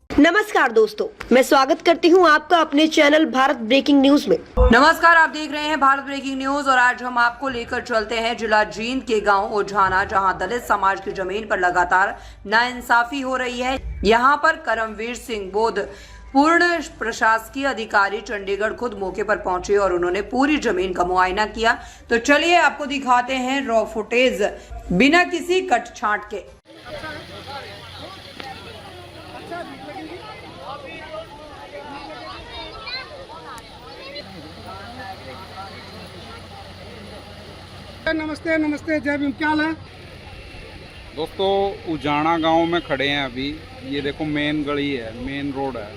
नमस्कार दोस्तों, मैं स्वागत करती हूं आपका अपने चैनल भारत ब्रेकिंग न्यूज में। नमस्कार, आप देख रहे हैं भारत ब्रेकिंग न्यूज और आज हम आपको लेकर चलते हैं जिला जींद के गांव ओझाना, जहां दलित समाज की जमीन पर लगातार नाइंसाफी हो रही है। यहां पर करमवीर सिंह बोध पूर्ण प्रशासकीय अधिकारी चंडीगढ़ खुद मौके पर पहुंचे और उन्होंने पूरी जमीन का मुआयना किया। तो चलिए आपको दिखाते हैं रॉ फुटेज बिना किसी कट छांट के। नमस्ते नमस्ते, जय भीम। क्या हाल है दोस्तों? उजाना गांव में खड़े हैं अभी। ये देखो मेन गली है, मेन रोड है।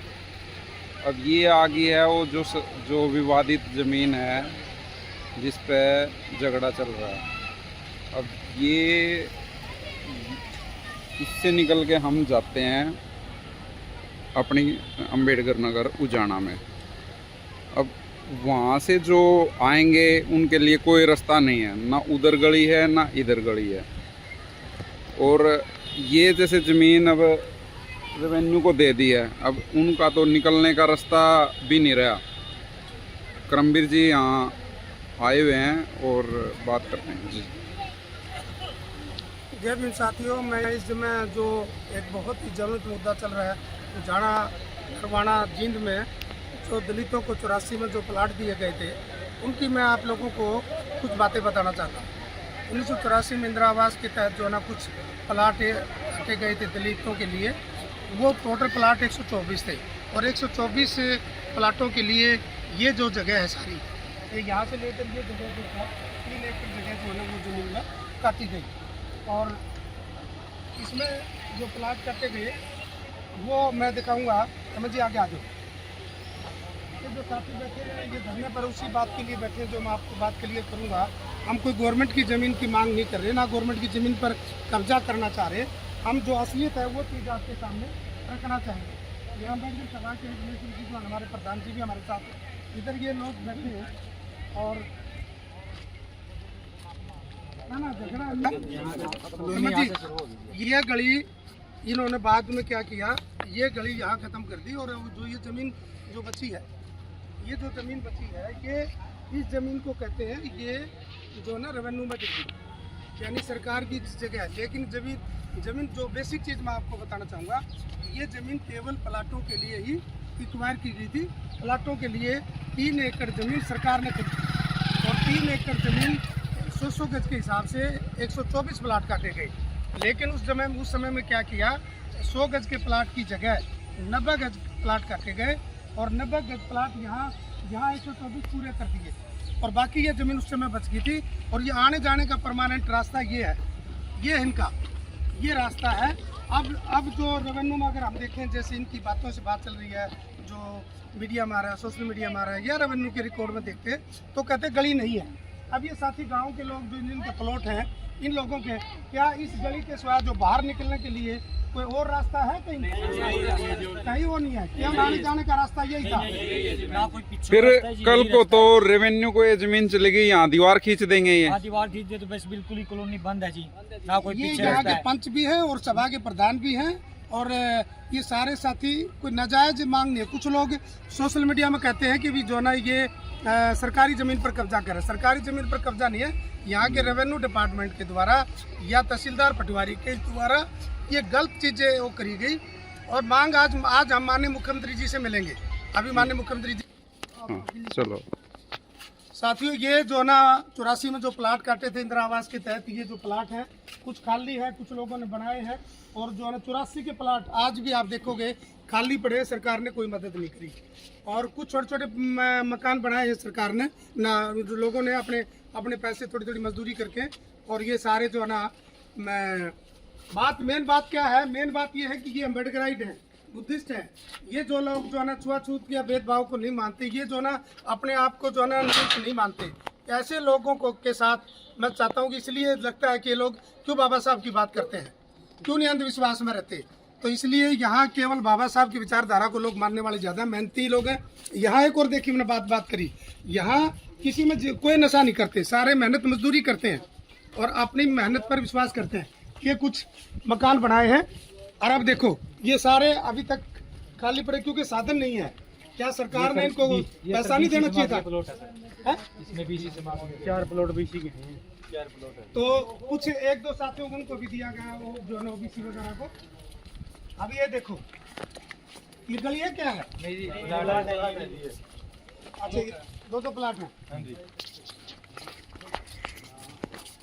अब ये आगे है वो जो विवादित ज़मीन है जिस पे झगड़ा चल रहा है। अब ये इससे निकल के हम जाते हैं अपनी अंबेडकर नगर उजाना में। अब वहाँ से जो आएंगे उनके लिए कोई रास्ता नहीं है, ना उधर गली है ना इधर गली है। और ये जैसे ज़मीन अब रेवेन्यू को दे दी है, अब उनका तो निकलने का रास्ता भी नहीं रहा। करमवीर जी यहाँ आए हुए हैं और बात करते हैं जी। जय भीम साथियों, मैं इस समय जो एक बहुत ही ज्वलंत मुद्दा चल रहा है उजाना नरवाना जींद में, जो दलितों को 84 में जो प्लाट दिए गए थे, उनकी मैं आप लोगों को कुछ बातें बताना चाहता हूँ। 1984 में इंदिरा आवास के तहत जो है ना कुछ प्लाट रखे गए थे दलितों के लिए। वो टोटल प्लाट 124 थे और 124 प्लाटों के लिए ये जो जगह है सारी, ये यहाँ से लेकर ये जगह जो था 3 एकड़ जगह जो है ना वो जमीन में काटी गई। और इसमें जो प्लाट काटे गए वो मैं दिखाऊँगा। समझ जी, आगे आ जाओ। ये जो साथी बैठे हैं ये धरने पर उसी बात के लिए बैठे जो मैं आपको बात क्लियर करूंगा। हम कोई गवर्नमेंट की ज़मीन की मांग नहीं कर रहे, ना गवर्नमेंट की ज़मीन पर कब्जा करना चाह रहे। हम जो असलियत है वो चीज़ आपके सामने रखना चाहेंगे। यहाँ पर सभा के जो हमारे प्रधान जी भी हमारे साथ, इधर ये लोग बैठे हैं और ना झगड़ा ये गली इन्होंने बाद में क्या किया, ये गली यहाँ ख़त्म कर दी। और जो ये ज़मीन जो बची है, ये जो ज़मीन बची है, ये इस ज़मीन को कहते हैं, ये जो ना रेवेन्यू में गिरती, यानी सरकार की जगह है। लेकिन ज़मीन जो बेसिक चीज़ मैं आपको बताना चाहूँगा, ये ज़मीन केवल प्लाटों के लिए ही एक्वायर की गई थी। प्लाटों के लिए 3 एकड़ ज़मीन सरकार ने खरीदी और 3 एकड़ ज़मीन 100 गज के हिसाब से 124 प्लाट काटे गए। लेकिन उस समय में क्या किया, 100 गज के प्लाट की जगह 90 गज प्लाट काटे गए और 90 गज प्लाट यहाँ 124 पूरे कर दिए और बाकी ये ज़मीन उस समय बच गई थी। और ये आने जाने का परमानेंट रास्ता ये है, ये इनका ये रास्ता है। अब जो रेवेन्यू में अगर हम देखें, जैसे इनकी बातों से बात चल रही है, जो मीडिया में आ रहा है, सोशल मीडिया में आ रहा है, या रेवेन्यू के रिकॉर्ड में देखते तो कहते गली नहीं है। अब ये साथी गाँव के लोग जो इनके प्लॉट हैं, इन लोगों के क्या इस गली के सिवा जो बाहर निकलने के लिए कोई और रास्ता है? कहीं वो नहीं है। क्या आने जाने का रास्ता यही था? फिर कल को तो रेवेन्यू को ये जमीन चलेगी, यहाँ दीवार खींच देंगे। ये दीवार खींच दे तो बस बिल्कुल ही कॉलोनी बंद है जी, ना कोई पीछे यहाँ के पंच भी है और सभा के प्रधान भी हैं। और ये सारे साथी कोई नाजायज मांग नहीं है। कुछ लोग सोशल मीडिया में कहते हैं कि भी जो ना ये सरकारी ज़मीन पर कब्जा करे। सरकारी ज़मीन पर कब्जा नहीं है, यहाँ के रेवेन्यू डिपार्टमेंट के द्वारा या तहसीलदार पटवारी के द्वारा ये गलत चीज़ें वो करी गई। और मांग आज हम माननीय मुख्यमंत्री जी से मिलेंगे। अभी माननीय मुख्यमंत्री जी चलो साथियों, ये जो ना 84 में जो प्लाट काटे थे इंदिरा आवास के तहत, ये जो प्लाट है कुछ खाली है, कुछ लोगों ने बनाए हैं। और जो है ना 84 के प्लाट आज भी आप देखोगे खाली पड़े, सरकार ने कोई मदद नहीं करी। और कुछ छोटे छोटे मकान बनाए हैं सरकार ने ना, जो लोगों ने अपने पैसे थोड़ी थोड़ी मजदूरी करके। और ये सारे जो है ना मेन बात क्या है, मेन बात ये है कि ये अम्बेडकराइट है, बुद्धिस्ट है। ये जो लोग जो है ना छुआछूत या भेदभाव को नहीं मानते, ये जो ना अपने आप को जो है ना नहीं मानते, ऐसे लोगों को के साथ मैं चाहता हूँ कि इसलिए लगता है कि ये लोग क्यों बाबा साहब की बात करते हैं, क्यों नहीं अंधविश्वास में रहते। तो इसलिए यहाँ केवल बाबा साहब की विचारधारा को लोग मानने वाले ज़्यादा मेहनती लोग हैं। यहाँ एक और देखिए, मैंने बात करी, यहाँ किसी में कोई नशा नहीं करते, सारे मेहनत मजदूरी करते हैं और अपनी मेहनत पर विश्वास करते हैं। ये कुछ मकान बनाए हैं और अब देखो ये सारे अभी तक खाली पड़े क्योंकि साधन नहीं है। क्या सरकार ने इनको पैसा नहीं देना चाहिए था? प्लॉट है सर, है? इसमें बीसी समाज के 4 प्लॉट बीसी के हैं, 4 प्लॉट है। तो कुछ 1-2 साथियों को उनको भी दिया गया, वो जो है ओबीसी वगैरह को। अब ये देखो, ये गली है क्या है? नहीं जी, प्लॉट है जी। अच्छा, 2-2 प्लाट है। हाँ जी।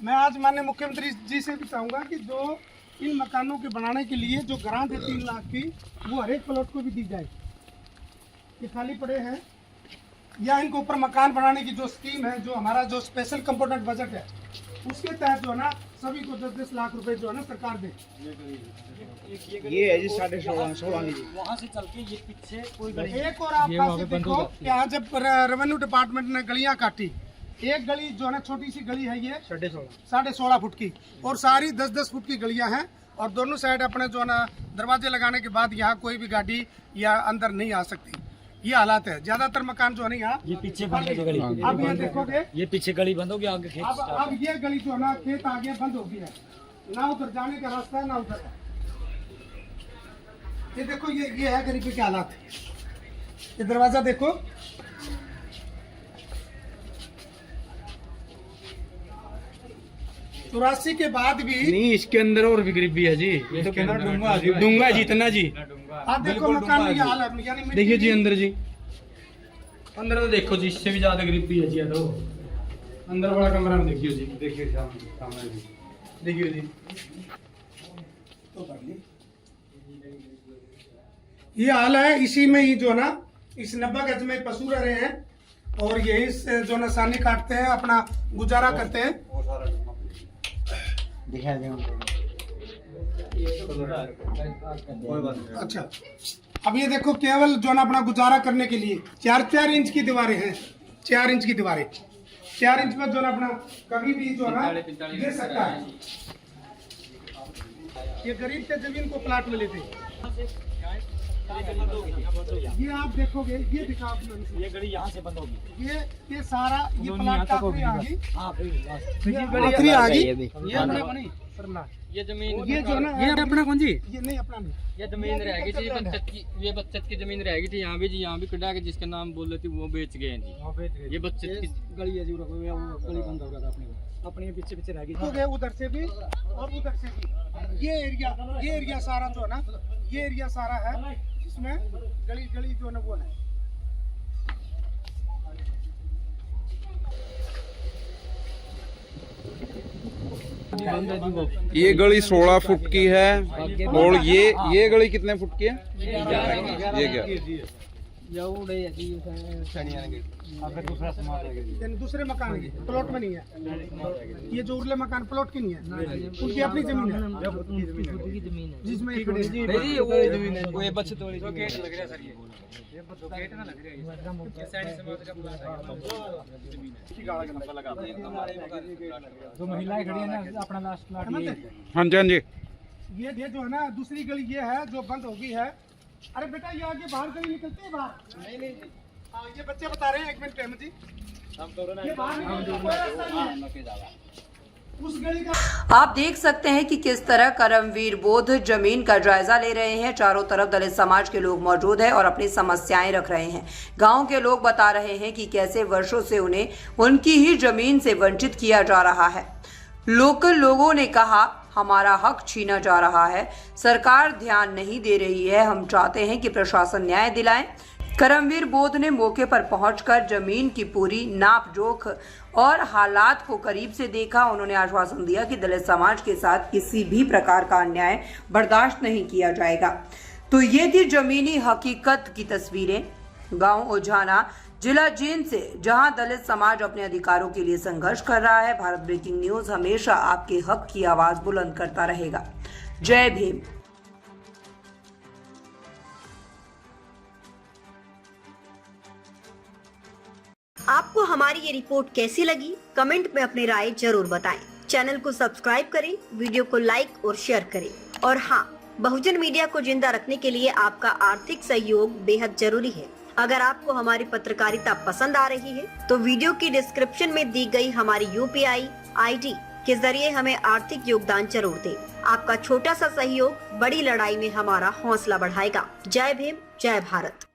मैं आज माननीय मुख्यमंत्री जी से भी चाहूँगा कि जो इन मकानों के बनाने के लिए जो ग्रांट है 3 लाख की, वो हर एक प्लॉट को भी दी जाए। ये खाली पड़े हैं या इनके ऊपर मकान बनाने की जो स्कीम है, जो हमारा जो स्पेशल कंपोनेंट बजट है, उसके तहत जो है ना सभी को 10-10 लाख रुपए जो है ना सरकार दे। ये है जी 16.5 की जी। वहाँ से चल के ये पीछे कोई गली एक और आप पास देखो, यहाँ जब रेवेन्यू डिपार्टमेंट ने गलियाँ काटी, एक गली जो है ना छोटी सी गली है ये 16.5 फुट की, और सारी 10-10 फुट की गलियाँ हैं, और दोनों साइड अपने जो है ना दरवाजे लगाने के बाद यहाँ कोई भी गाड़ी या अंदर नहीं आ सकती। ये हालात है। ज्यादातर मकान जो है ना यहाँ ये पीछे बंद है गली। अब ये देखोगे, ये पीछे गली बंद होगी, आगे खेत अब ये गली जो है ना खेत आगे बंद हो गई है, ना उधर जाने का रास्ता है ना उधर है। ये देखो, ये है गरीबी के हालात। ये दरवाजा देखो, चौरासी के बाद भी नहीं, इसके अंदर और भी गरीबी है जी। ये तो कहना डूंगा जी, इतना जी। आप देखो मकान में ये हाल है, यानी मिट्टी देखिए जी अंदर जी, अंदर तो देखो जी, इससे भी ज्यादा गरीबी है जी। तो अंदर बड़ा कमरा में देखियो जी, देखिए सामने जी, देखियो जी। ये हाल है। इसी में ही जो है ना इस 90 गज में पशु रह रहे हैं, और यही से जो ना सानी काटते हैं, अपना गुजारा करते हैं। अच्छा, अब ये देखो, केवल जो ना अपना गुजारा करने के लिए 4-4 इंच की दीवारें हैं, 4 इंच की दीवारें, 4 इंच में जो ना अपना कभी भी जो है ना गिर सकता है। ये गरीब के जमीन को प्लाट में लेते हैं। ये आप देखोगे, ये दिखा आपने, ये गली यहाँ से बंद होगी। ये सारा ये प्लाट का आखिरी आ गई, हाँ आखिरी आ गई। ये अपना बनी सरना, ये जमीन ये जो ना ये अपना कौन जी, ये नहीं अपना नहीं, ये जमीन रहेगी जी, बचत की, ये बचत की जमीन रहेगी थी यहाँ भी जी, यहाँ भी कटा के जिसका नाम बोल रहे थे वो बेच गए हैं जी। ये बचत की गली है जी, वो गली बंद हो रहा था अपने पीछे पीछे रह गई। तो गए उधर से भी और उधर से भी। ये एरिया सारा जो है ना, ये एरिया सारा है जिसमें गली जो है ना वो है। ये गली 16 फुट की है, और ये गली कितने फुट की है? ये क्या? दूसरे मकान की प्लॉट में नहीं है। ये जो उरले मकान प्लॉट की नहीं है, उनकी अपनी जमीन है, जिसमें ये खड़े हैं। वो ये बचत वाली जो गेट लग रहा है सर, ये गेट ना लग रहा है। जो महिलाएं खड़ी है ना, अपना लास्ट प्लाट ये। हाँ जी, हाँ जी। ये जो है ना दूसरी गली ये है जो बंद हो गई है। अरे बेटा, ये आगे बाहर गली निकलती है बाहर। नहीं हाँ, ये बच्चे बता रहे हैं, 1 मिनट अहमद जी, ये बाहर निकलने का कोई रास्ता नहीं है। उस गली का आप देख सकते हैं कि किस तरह करमवीर बोध जमीन का जायजा ले रहे हैं। चारों तरफ दलित समाज के लोग मौजूद हैं और अपनी समस्याएं रख रहे हैं। गांव के लोग बता रहे हैं कि कैसे वर्षों से उन्हें उनकी ही जमीन से वंचित किया जा रहा है। लोकल लोगों ने कहा, हमारा हक छीना जा रहा है, सरकार ध्यान नहीं दे रही है, हम चाहते हैं कि प्रशासन न्याय दिलाए। करमवीर बोध ने मौके पर पहुंचकर जमीन की पूरी नाप जोख और हालात को करीब से देखा। उन्होंने आश्वासन दिया कि दलित समाज के साथ किसी भी प्रकार का अन्याय बर्दाश्त नहीं किया जाएगा। तो ये थी जमीनी हकीकत की तस्वीरें गांव ओझाना, जिला जींद से, जहां दलित समाज अपने अधिकारों के लिए संघर्ष कर रहा है। भारत ब्रेकिंग न्यूज हमेशा आपके हक की आवाज बुलंद करता रहेगा। जय भीम। आपको हमारी ये रिपोर्ट कैसी लगी? कमेंट में अपनी राय जरूर बताएं। चैनल को सब्सक्राइब करें, वीडियो को लाइक और शेयर करें। और हाँ, बहुजन मीडिया को जिंदा रखने के लिए आपका आर्थिक सहयोग बेहद जरूरी है। अगर आपको हमारी पत्रकारिता पसंद आ रही है तो वीडियो की डिस्क्रिप्शन में दी गई हमारी UPI ID के जरिए हमें आर्थिक योगदान जरूर दें। आपका छोटा सा सहयोग बड़ी लड़ाई में हमारा हौसला बढ़ाएगा। जय भीम, जय भारत।